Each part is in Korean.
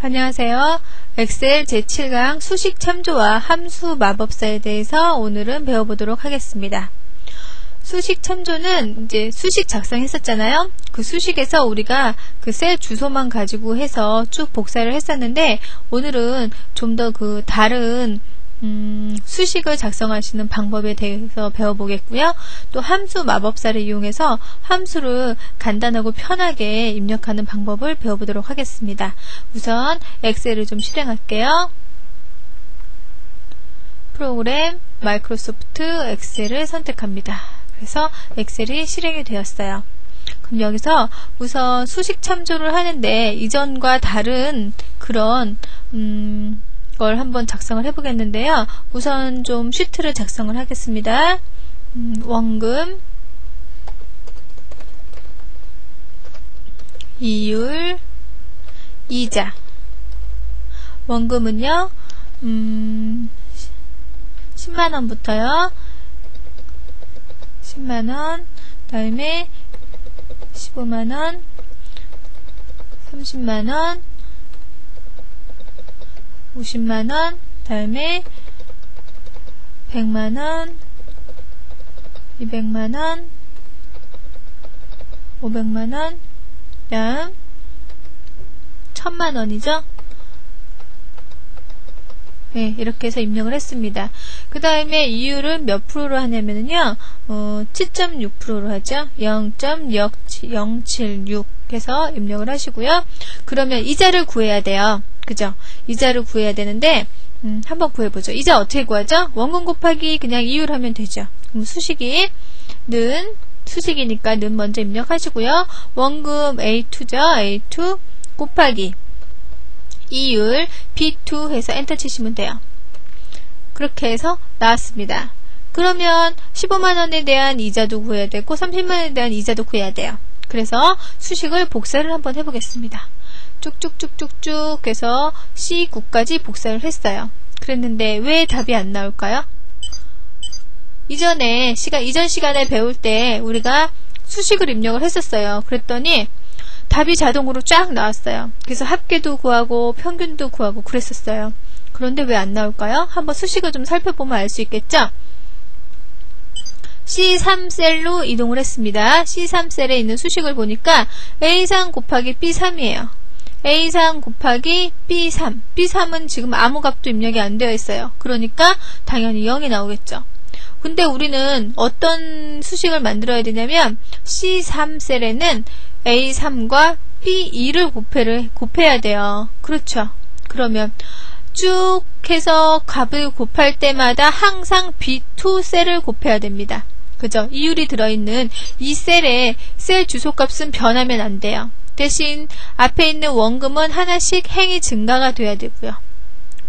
안녕하세요. 엑셀 제7강 수식 참조와 함수 마법사에 대해서 오늘은 배워보도록 하겠습니다. 수식 참조는 이제 수식 작성했었잖아요. 그 수식에서 우리가 그 셀 주소만 가지고 해서 쭉 복사를 했었는데 오늘은 좀 더 그 다른 수식을 작성하시는 방법에 대해서 배워보겠고요. 또 함수 마법사를 이용해서 함수를 간단하고 편하게 입력하는 방법을 배워보도록 하겠습니다. 우선 엑셀을 좀 실행할게요. 프로그램 마이크로소프트 엑셀을 선택합니다. 그래서 엑셀이 실행이 되었어요. 그럼 여기서 우선 수식 참조를 하는데 이전과 다른 그런 걸 한번 작성을 해보겠는데요. 우선 좀 시트를 작성을 하겠습니다. 원금, 이율, 이자. 원금은요, 10만원부터요. 10만원, 그 다음에 15만원, 30만원, 50만원, 다음에 100만원, 200만원, 500만원, 다음 1000만원이죠. 네, 이렇게 해서 입력을 했습니다. 그 다음에 이율은 몇 프로로 하냐면요, 7.6%로 하죠. 0.076 해서 입력을 하시고요. 그러면 이자를 구해야 돼요. 그죠? 이자를 구해야 되는데, 한번 구해보죠. 이자 어떻게 구하죠? 원금 곱하기 그냥 이율 하면 되죠. 그럼 수식이, 수식이니까 는 먼저 입력하시고요. 원금 A2죠. A2 곱하기 이율 B2 해서 엔터 치시면 돼요. 그렇게 해서 나왔습니다. 그러면 15만원에 대한 이자도 구해야 되고 30만원에 대한 이자도 구해야 돼요. 그래서 수식을 복사를 한번 해보겠습니다. 쭉쭉쭉쭉쭉 해서 C9까지 복사를 했어요. 그랬는데 왜 답이 안 나올까요? 이전 시간에 배울 때 우리가 수식을 입력을 했었어요. 그랬더니 답이 자동으로 쫙 나왔어요. 그래서 합계도 구하고 평균도 구하고 그랬었어요. 그런데 왜 안 나올까요? 한번 수식을 좀 살펴보면 알 수 있겠죠? C3셀로 이동을 했습니다. C3셀에 있는 수식을 보니까 A3 곱하기 B3이에요. A3 곱하기 B3. B3은 지금 아무 값도 입력이 안 되어 있어요. 그러니까 당연히 0이 나오겠죠. 근데 우리는 어떤 수식을 만들어야 되냐면 C3셀에는 A3과 B2를 곱해야 돼요. 그렇죠. 그러면 쭉 해서 값을 곱할 때마다 항상 B2 셀을 곱해야 됩니다. 그죠? 이율이 들어있는 이 셀에 셀 주소값은 변하면 안 돼요. 대신 앞에 있는 원금은 하나씩 행이 증가가 돼야 되고요.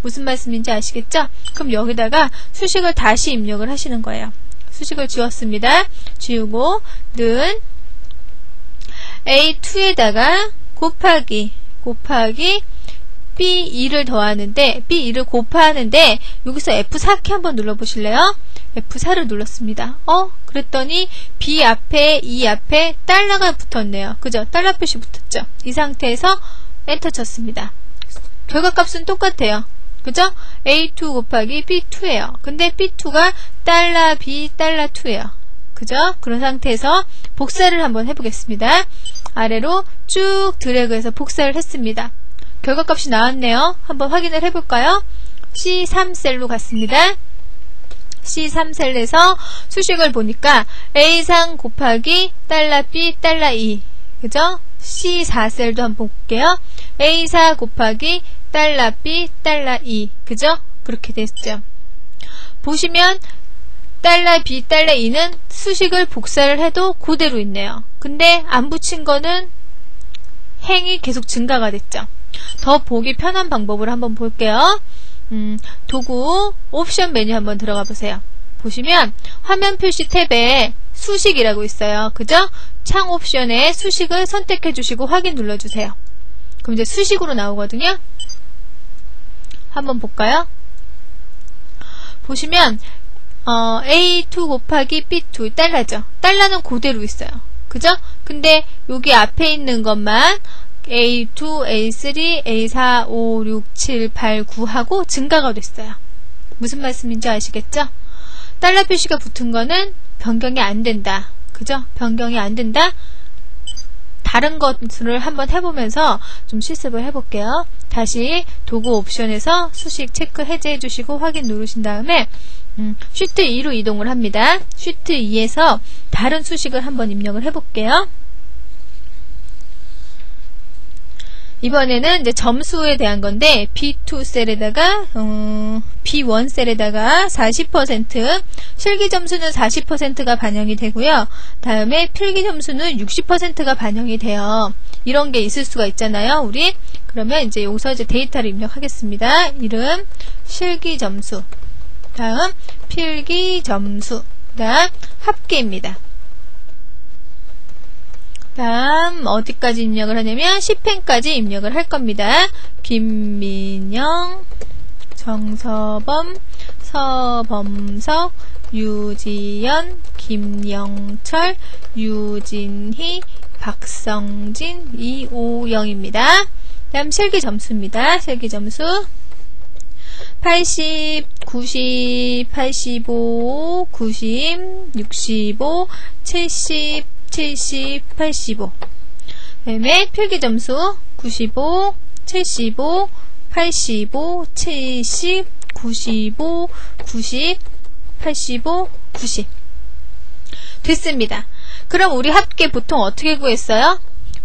무슨 말씀인지 아시겠죠? 그럼 여기다가 수식을 다시 입력을 하시는 거예요. 수식을 지웠습니다. 지우고 는 A2에다가 곱하기 B2를 더하는데 B2를 곱하는데 여기서 F4키 한번 눌러보실래요? F4를 눌렀습니다. 그랬더니 B 앞에 E 앞에 달러가 붙었네요. 그죠? 달러 표시 붙었죠? 이 상태에서 엔터 쳤습니다. 결과값은 똑같아요. 그죠? A2 곱하기 B2예요. 근데 B2가 달러 B 달러 2예요. 그죠? 그런 상태에서 복사를 한번 해보겠습니다. 아래로 쭉 드래그해서 복사를 했습니다. 결과값이 나왔네요. 한번 확인을 해볼까요? C3셀로 갔습니다. C3셀에서 수식을 보니까 A3 곱하기 달러 B 달러 2. 그죠? C4셀도 한번 볼게요. A4 곱하기 달러 B 달러 2. 그죠? 그렇게 됐죠. 보시면 달러 B 달러 2는 수식을 복사를 해도 그대로 있네요. 근데 안 붙인 거는 행이 계속 증가가 됐죠. 더 보기 편한 방법을 한번 볼게요. 도구 옵션 메뉴 한번 들어가 보세요. 보시면 화면 표시 탭에 수식이라고 있어요. 그죠? 창 옵션에 수식을 선택해 주시고 확인 눌러 주세요. 그럼 이제 수식으로 나오거든요. 한번 볼까요? 보시면 A2 곱하기 B2 달러죠. 달러는 그대로 있어요. 그죠? 근데 여기 앞에 있는 것만 A2, A3, A4, 5, 6, 7, 8, 9하고 증가가 됐어요. 무슨 말씀인지 아시겠죠? 달러 표시가 붙은 거는 변경이 안 된다. 그죠? 변경이 안 된다. 다른 것을 한번 해보면서 좀 실습을 해볼게요. 다시 도구 옵션에서 수식 체크 해제해 주시고 확인 누르신 다음에 쉬트 2로 이동을 합니다. 쉬트 2에서 다른 수식을 한번 입력을 해볼게요. 이번에는 이제 점수에 대한 건데 B2 셀에다가 B1 셀에다가 40% 실기 점수는 40%가 반영이 되고요. 다음에 필기 점수는 60%가 반영이 돼요. 이런 게 있을 수가 있잖아요. 우리 그러면 이제 여기서 이제 데이터를 입력하겠습니다. 이름 실기 점수, 다음 필기 점수, 다음 합계입니다. 다음 어디까지 입력을 하냐면 10행까지 입력을 할 겁니다. 김민영, 정서범, 서범석, 유지연, 김영철, 유진희, 박성진, 이오영입니다. 다음 실기 점수입니다. 실기 점수 80, 90, 85, 90, 65, 70, 70, 85. 다음에 필기 점수 95, 75, 85, 70, 95, 90, 85, 90. 됐습니다. 그럼 우리 합계 보통 어떻게 구했어요?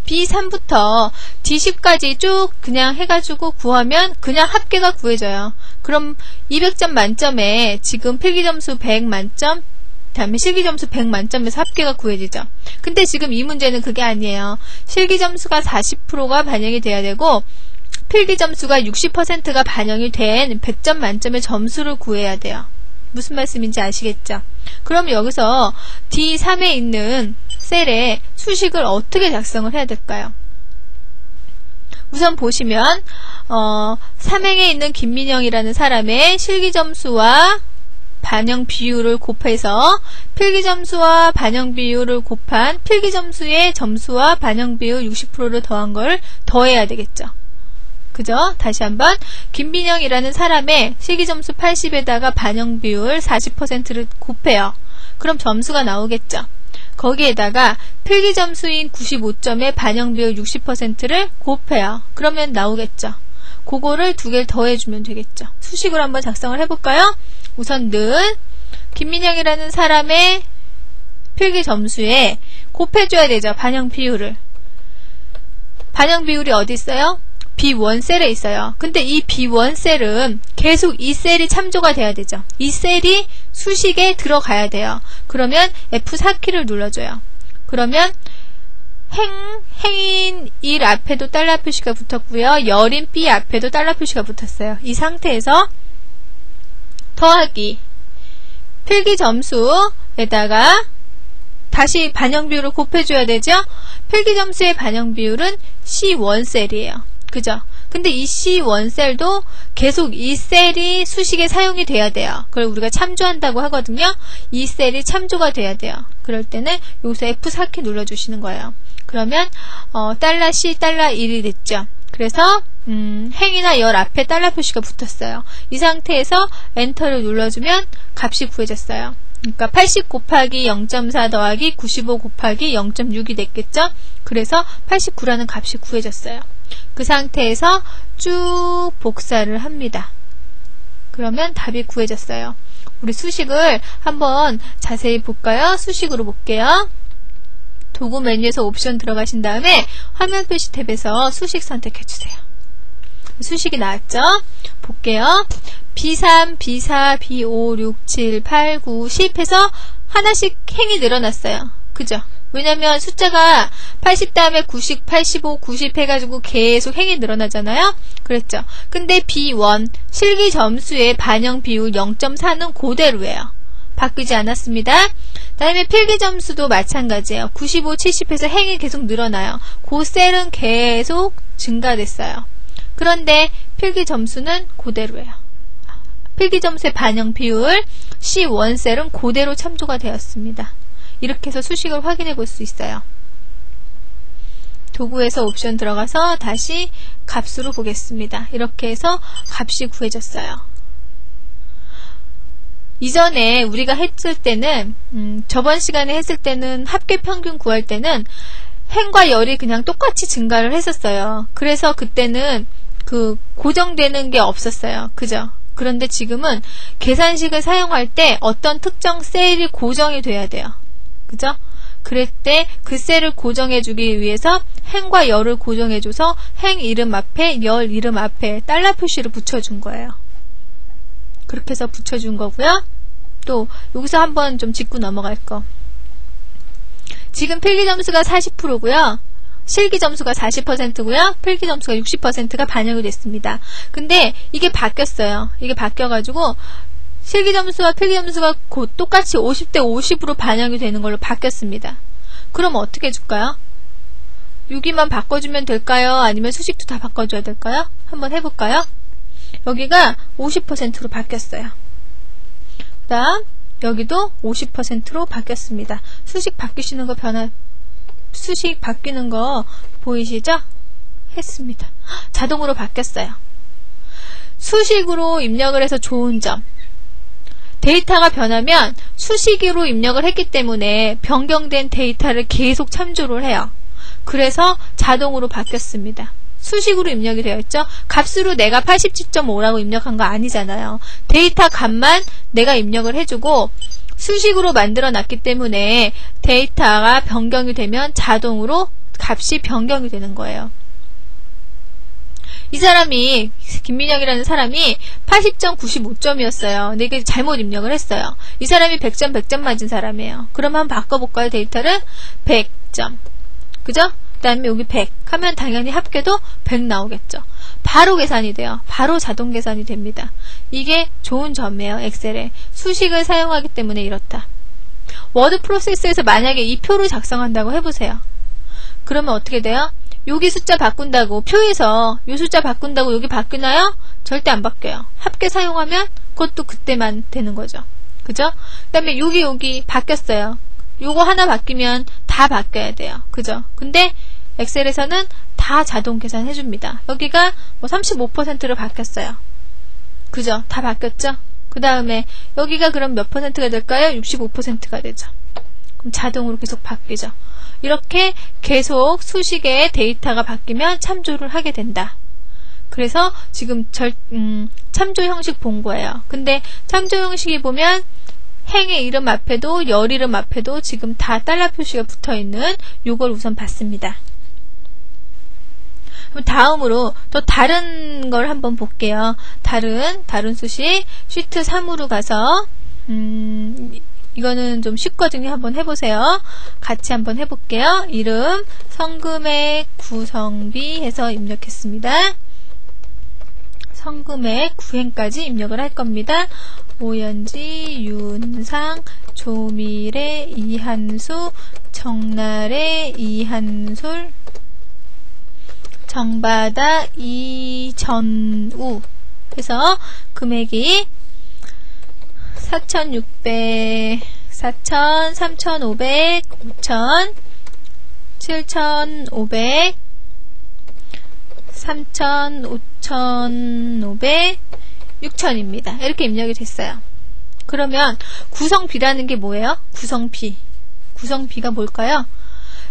B3부터 D10까지 쭉 그냥 해가지고 구하면 그냥 합계가 구해져요. 그럼 200점 만점에 지금 필기점수 100 만점, 다음에 실기점수 100 만점에서 합계가 구해지죠. 근데 지금 이 문제는 그게 아니에요. 실기점수가 40%가 반영이 돼야 되고 필기점수가 60%가 반영이 된 100점 만점의 점수를 구해야 돼요. 무슨 말씀인지 아시겠죠? 그럼 여기서 D3에 있는 셀에 수식을 어떻게 작성을 해야 될까요? 우선 보시면 3행에 있는 김민영이라는 사람의 실기점수와 반영 비율을 곱해서 필기점수와 반영 비율을 곱한 필기점수의 점수와 반영 비율 60%를 더한 걸 더해야 되겠죠. 그죠? 다시 한번 김민영이라는 사람의 실기점수 80에다가 반영 비율 40%를 곱해요. 그럼 점수가 나오겠죠. 거기에다가 필기점수인 95점의 반영 비율 60%를 곱해요. 그러면 나오겠죠. 그거를 두 개를 더해주면 되겠죠. 수식으로 한번 작성을 해볼까요? 우선 는 김민영이라는 사람의 필기 점수에 곱해줘야 되죠. 반영 비율을. 반영 비율이 어디 있어요? B1 셀에 있어요. 근데 이 B1 셀은 계속 이 셀이 참조가 돼야 되죠. 이 셀이 수식에 들어가야 돼요. 그러면 F4키를 눌러줘요. 그러면 행인 1 앞에도 달러 표시가 붙었고요. 열인 B 앞에도 달러 표시가 붙었어요. 이 상태에서 더하기 필기 점수에다가 다시 반영 비율을 곱해줘야 되죠. 필기 점수의 반영 비율은 C1 셀이에요. 그죠? 근데 이 C1 셀도 계속 이 셀이 수식에 사용이 돼야 돼요. 그걸 우리가 참조한다고 하거든요. 이 셀이 참조가 돼야 돼요. 그럴 때는 여기서 F4키 눌러주시는 거예요. 그러면 달러 C, 달러 1이 됐죠. 그래서 행이나 열 앞에 달러 표시가 붙었어요. 이 상태에서 엔터를 눌러주면 값이 구해졌어요. 그러니까 80 곱하기 0.4 더하기 95 곱하기 0.6이 됐겠죠. 그래서 89라는 값이 구해졌어요. 그 상태에서 쭉 복사를 합니다. 그러면 답이 구해졌어요. 우리 수식을 한번 자세히 볼까요? 수식으로 볼게요. 도구 메뉴에서 옵션 들어가신 다음에 화면 표시 탭에서 수식 선택해주세요. 수식이 나왔죠? 볼게요. B3, B4, B5, 6, 7, 8, 9, 10 해서 하나씩 행이 늘어났어요. 그죠? 왜냐면 숫자가 80 다음에 90, 85, 90 해가지고 계속 행이 늘어나잖아요. 그랬죠. 근데 B1 실기 점수의 반영 비율 0.4는 그대로예요. 바뀌지 않았습니다. 다음에 필기 점수도 마찬가지예요. 95, 70 해서 행이 계속 늘어나요. 그 셀은 계속 증가됐어요. 그런데 필기 점수는 그대로예요. 필기 점수의 반영 비율 C1 셀은 그대로 참조가 되었습니다. 이렇게 해서 수식을 확인해 볼 수 있어요. 도구에서 옵션 들어가서 다시 값으로 보겠습니다. 이렇게 해서 값이 구해졌어요. 이전에 우리가 했을 때는 저번 시간에 했을 때는 합계 평균 구할 때는 행과 열이 그냥 똑같이 증가를 했었어요. 그래서 그때는 그 고정되는 게 없었어요. 그죠? 그런데 지금은 계산식을 사용할 때 어떤 특정 셀이 고정이 돼야 돼요. 그죠? 그럴 때 그 셀을 고정해주기 위해서 행과 열을 고정해줘서 행 이름 앞에 열 이름 앞에 달러 표시를 붙여준 거예요. 그렇게 해서 붙여준 거고요. 또 여기서 한번 좀 짚고 넘어갈 거. 지금 필기 점수가 40%고요. 실기 점수가 40%고요. 필기 점수가 60%가 반영이 됐습니다. 근데 이게 바뀌었어요. 이게 바뀌어가지고 실기 점수와 필기 점수가 곧 똑같이 50대 50으로 반영이 되는 걸로 바뀌었습니다. 그럼 어떻게 해줄까요? 여기만 바꿔주면 될까요? 아니면 수식도 다 바꿔줘야 될까요? 한번 해볼까요? 여기가 50%로 바뀌었어요. 그 다음 여기도 50%로 바뀌었습니다. 수식 바뀌시는 거 수식 바뀌는 거 보이시죠? 했습니다. 자동으로 바뀌었어요. 수식으로 입력을 해서 좋은 점. 데이터가 변하면 수식으로 입력을 했기 때문에 변경된 데이터를 계속 참조를 해요. 그래서 자동으로 바뀌었습니다. 수식으로 입력이 되어 있죠. 값으로 내가 87.5라고 입력한 거 아니잖아요. 데이터 값만 내가 입력을 해주고 수식으로 만들어 놨기 때문에 데이터가 변경이 되면 자동으로 값이 변경이 되는 거예요. 이 사람이 김민영이라는 사람이 80.95점이었어요. 근데 이게 잘못 입력을 했어요. 이 사람이 100점 100점 맞은 사람이에요. 그럼 한번 바꿔볼까요? 데이터를 100점. 그죠? 그 다음에 여기 100 하면 당연히 합계도 100 나오겠죠. 바로 계산이 돼요. 바로 자동 계산이 됩니다. 이게 좋은 점이에요. 엑셀에. 수식을 사용하기 때문에 이렇다. 워드 프로세서에서 만약에 이 표를 작성한다고 해보세요. 그러면 어떻게 돼요? 여기 숫자 바꾼다고 표에서 이 숫자 바꾼다고 여기 바뀌나요? 절대 안 바뀌어요. 합계 사용하면 그것도 그때만 되는 거죠. 그죠? 그 다음에 여기 바뀌었어요. 요거 하나 바뀌면 다 바뀌어야 돼요. 그죠? 근데 엑셀에서는 다 자동 계산해줍니다. 여기가 뭐 35%로 바뀌었어요. 그죠? 다 바뀌었죠? 그 다음에 여기가 그럼 몇 %가 될까요? 65%가 되죠. 그럼 자동으로 계속 바뀌죠. 이렇게 계속 수식의 데이터가 바뀌면 참조를 하게 된다. 그래서 지금 참조 형식 본 거예요. 근데 참조 형식이 보면 행의 이름 앞에도 열 이름 앞에도 지금 다 달러 표시가 붙어있는 요걸 우선 봤습니다. 다음으로 또 다른 걸 한번 볼게요. 다른 수식 시트 3으로 가서 이거는 좀 쉽거든요. 한번 해보세요. 같이 한번 해볼게요. 이름, 성금액, 구성비 해서 입력했습니다. 성금액 9행까지 입력을 할 겁니다. 오연지, 윤상, 조미래, 이한수, 정나래, 이한솔, 정바다, 이전우 해서 금액이 4,600, 4,000, 3,500, 5,000, 7,500, 3,000, 5,500, 6,000입니다. 이렇게 입력이 됐어요. 그러면 구성비라는 게 뭐예요? 구성비가 뭘까요?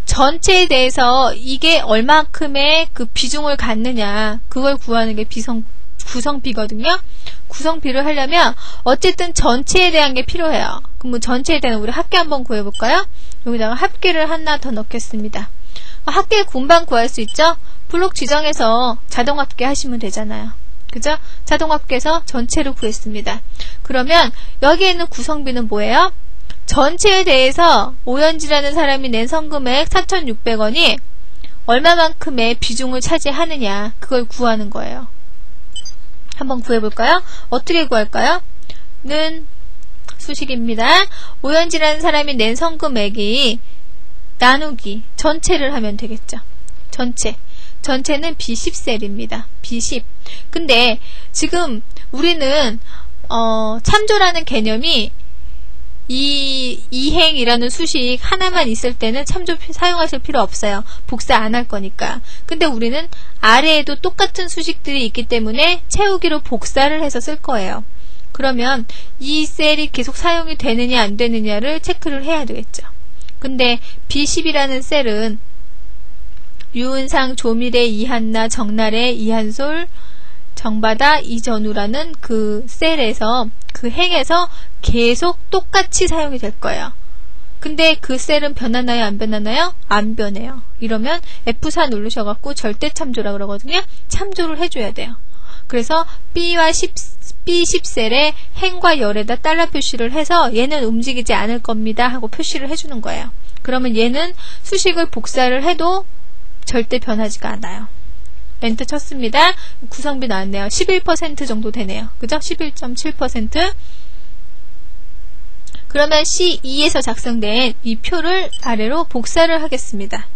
전체에 대해서 이게 얼마큼의 그 비중을 갖느냐 그걸 구하는 게 구성비거든요. 구성비를 하려면 어쨌든 전체에 대한 게 필요해요. 그럼 뭐 전체에 대한 우리 합계 한번 구해볼까요? 여기다가 합계를 하나 더 넣겠습니다. 합계 금방 구할 수 있죠? 블록 지정해서 자동 합계 하시면 되잖아요. 그죠? 자동 합계해서 전체를 구했습니다. 그러면 여기에 있는 구성비는 뭐예요? 전체에 대해서 오연지라는 사람이 낸 성금액 4,600원이 얼마만큼의 비중을 차지하느냐 그걸 구하는 거예요. 한번 구해볼까요? 어떻게 구할까요? 는 수식입니다. 오연지라는 사람이 낸 성금액이 나누기 전체를 하면 되겠죠. 전체는 B10셀입니다. B10. 근데 지금 우리는 참조라는 개념이 이 이행이라는 수식 하나만 있을 때는 참조 사용하실 필요 없어요. 복사 안 할 거니까. 근데 우리는 아래에도 똑같은 수식들이 있기 때문에 채우기로 복사를 해서 쓸 거예요. 그러면 이 셀이 계속 사용이 되느냐 안 되느냐를 체크를 해야 되겠죠. 근데 B10이라는 셀은 유은상, 조미래, 이한나, 정나래, 이한솔, 정바다, 이전우라는 그 셀에서 그 행에서 계속 똑같이 사용이 될 거예요. 근데 그 셀은 변하나요? 안 변하나요? 안 변해요. 이러면 F4 누르셔갖고 절대 참조라 그러거든요. 참조를 해줘야 돼요. 그래서 B10 셀에 행과 열에다 달러 표시를 해서 얘는 움직이지 않을 겁니다 하고 표시를 해주는 거예요. 그러면 얘는 수식을 복사를 해도 절대 변하지가 않아요. 엔터 쳤습니다. 구성비 나왔네요. 11% 정도 되네요. 그죠? 11.7%. 그러면 C2에서 작성된 이 표를 아래로 복사를 하겠습니다.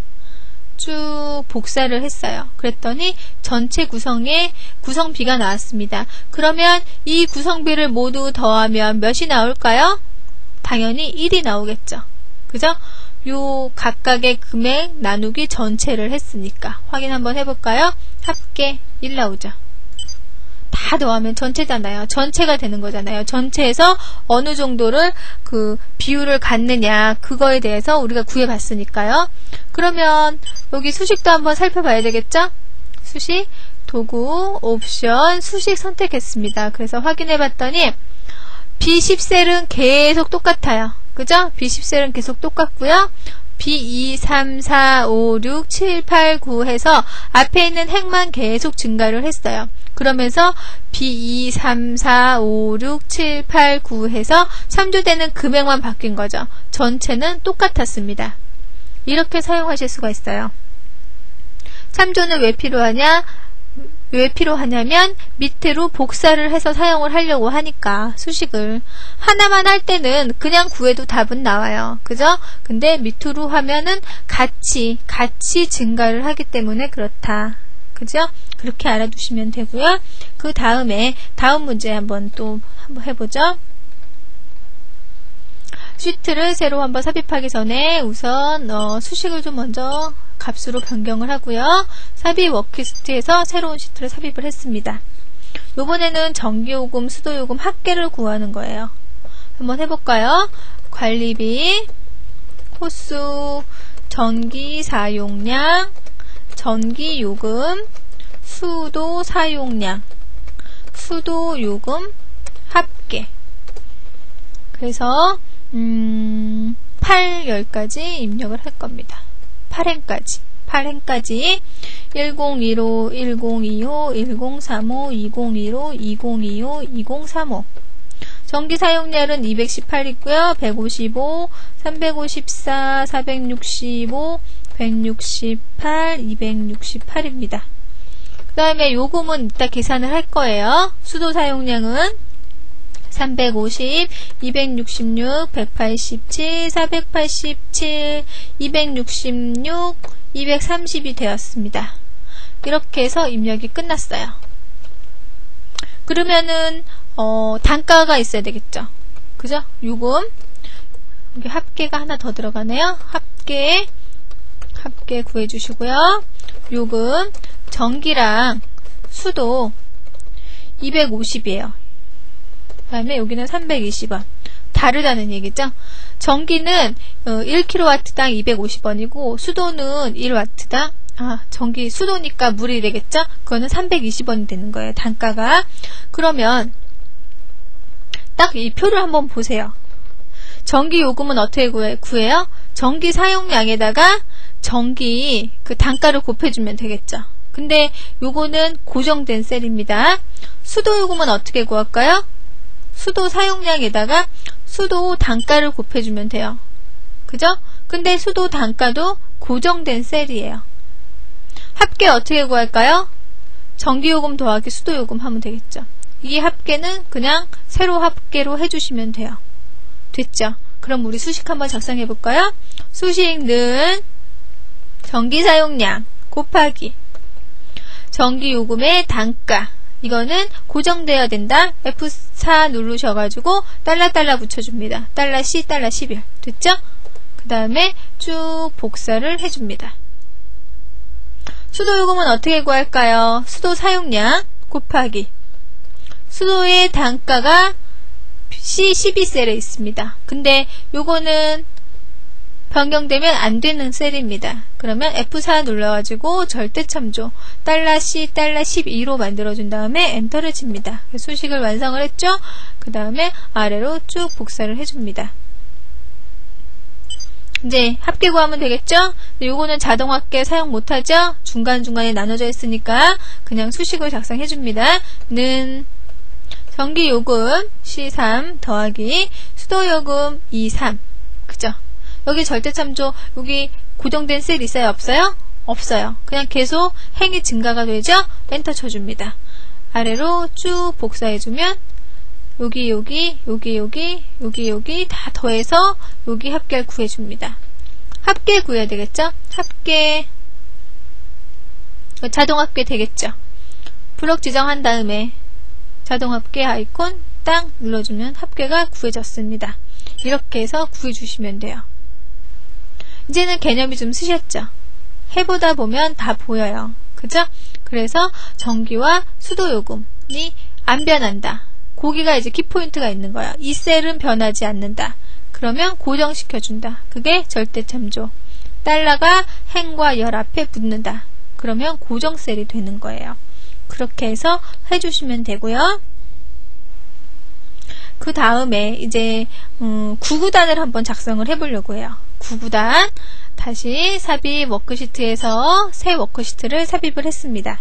쭉 복사를 했어요. 그랬더니 전체 구성의 구성비가 나왔습니다. 그러면 이 구성비를 모두 더하면 몇이 나올까요? 당연히 1이 나오겠죠. 그죠? 요 각각의 금액 나누기 전체를 했으니까 확인 한번 해볼까요? 합계 1 나오죠. 다 더하면 전체잖아요. 전체가 되는 거잖아요. 전체에서 어느 정도를 그 비율을 갖느냐 그거에 대해서 우리가 구해봤으니까요. 그러면 여기 수식도 한번 살펴봐야 되겠죠? 수식, 도구, 옵션, 수식 선택했습니다. 그래서 확인해봤더니 B10셀은 계속 똑같아요. 그죠? B10셀은 계속 똑같고요. B2, 3, 4, 5, 6, 7, 8, 9 해서 앞에 있는 행만 계속 증가를 했어요. 그러면서 B2, 3, 4, 5, 6, 7, 8, 9 해서 참조되는 금액만 바뀐 거죠. 전체는 똑같았습니다. 이렇게 사용하실 수가 있어요. 참조는 왜 필요하냐? 왜 필요하냐면 밑으로 복사를 해서 사용을 하려고 하니까 수식을 하나만 할 때는 그냥 구해도 답은 나와요. 그죠? 근데 밑으로 하면은 같이 증가를 하기 때문에 그렇다. 그죠? 그렇게 알아두시면 되고요. 그 다음에 다음 문제 한번 해보죠. 시트를 새로 한번 삽입하기 전에 우선 수식을 좀 먼저 값으로 변경을 하고요. 삽입 워크시트에서 새로운 시트를 삽입을 했습니다. 요번에는 전기요금, 수도요금 합계를 구하는 거예요. 한번 해볼까요? 관리비, 호수, 전기 사용량, 전기요금, 수도 사용량, 수도요금 합계. 그래서 8, 10까지 입력을 할 겁니다. 8행까지 1015, 1025, 1035, 2015, 2025, 2035. 전기 사용량은 218이고요. 155, 354, 465, 168, 268입니다. 그 다음에 요금은 이따 계산을 할 거예요. 수도 사용량은 350, 266, 187, 487, 266, 230이 되었습니다. 이렇게 해서 입력이 끝났어요. 그러면은 단가가 있어야 되겠죠. 그죠? 요금 여기 합계가 하나 더 들어가네요. 합계 구해주시고요. 요금 전기랑 수도 250이에요. 그 다음에 여기는 320원. 다르다는 얘기죠. 전기는 1kW당 250원이고 수도는 1W당 전기 수도니까 물이 되겠죠. 그거는 320원이 되는 거예요. 단가가. 그러면 딱 이 표를 한번 보세요. 전기 요금은 어떻게 구해요? 전기 사용량에다가 전기 그 단가를 곱해주면 되겠죠. 근데 요거는 고정된 셀입니다. 수도 요금은 어떻게 구할까요? 수도 사용량에다가 수도 단가를 곱해주면 돼요. 그죠? 근데 수도 단가도 고정된 셀이에요. 합계 어떻게 구할까요? 전기요금 더하기 수도요금 하면 되겠죠. 이 합계는 그냥 세로 합계로 해주시면 돼요. 됐죠? 그럼 우리 수식 한번 작성해 볼까요? 수식은 전기 사용량 곱하기 전기요금의 단가 이거는 고정되어야 된다. F4 누르셔가지고 달러 붙여줍니다. $C, $11 됐죠? 그 다음에 쭉 복사를 해줍니다. 수도 요금은 어떻게 구할까요? 수도 사용량 곱하기 수도의 단가가 C12셀에 있습니다. 근데 요거는 변경되면 안 되는 셀입니다. 그러면 F4 눌러가지고 절대참조 $C, $12로 만들어준 다음에 엔터를 칩니다. 수식을 완성을 했죠? 그 다음에 아래로 쭉 복사를 해줍니다. 이제 합계 구하면 되겠죠? 요거는 자동 합계 사용 못하죠? 중간중간에 나눠져 있으니까 그냥 수식을 작성해줍니다. 는 전기요금 C3 더하기 수도요금 E3 그죠? 여기 절대참조 여기 고정된 셀 있어요? 없어요? 없어요. 그냥 계속 행이 증가가 되죠? 엔터 쳐줍니다. 아래로 쭉 복사해주면 여기 다 더해서 여기 합계를 구해줍니다. 합계 구해야 되겠죠? 합계 자동 합계 되겠죠? 블록 지정한 다음에 자동 합계 아이콘 딱 눌러주면 합계가 구해졌습니다. 이렇게 해서 구해주시면 돼요. 이제는 개념이 좀 쓰셨죠? 해보다 보면 다 보여요. 그죠? 그래서 전기와 수도 요금이 안 변한다. 거기가 이제 키포인트가 있는 거야. 이 셀은 변하지 않는다. 그러면 고정시켜준다. 그게 절대참조. 달러가 행과 열 앞에 붙는다. 그러면 고정셀이 되는 거예요. 그렇게 해서 해주시면 되고요. 그 다음에 이제 9구단을 한번 작성을 해보려고 해요. 9구단 다시 삽입 워크시트에서 새 워크시트를 삽입을 했습니다.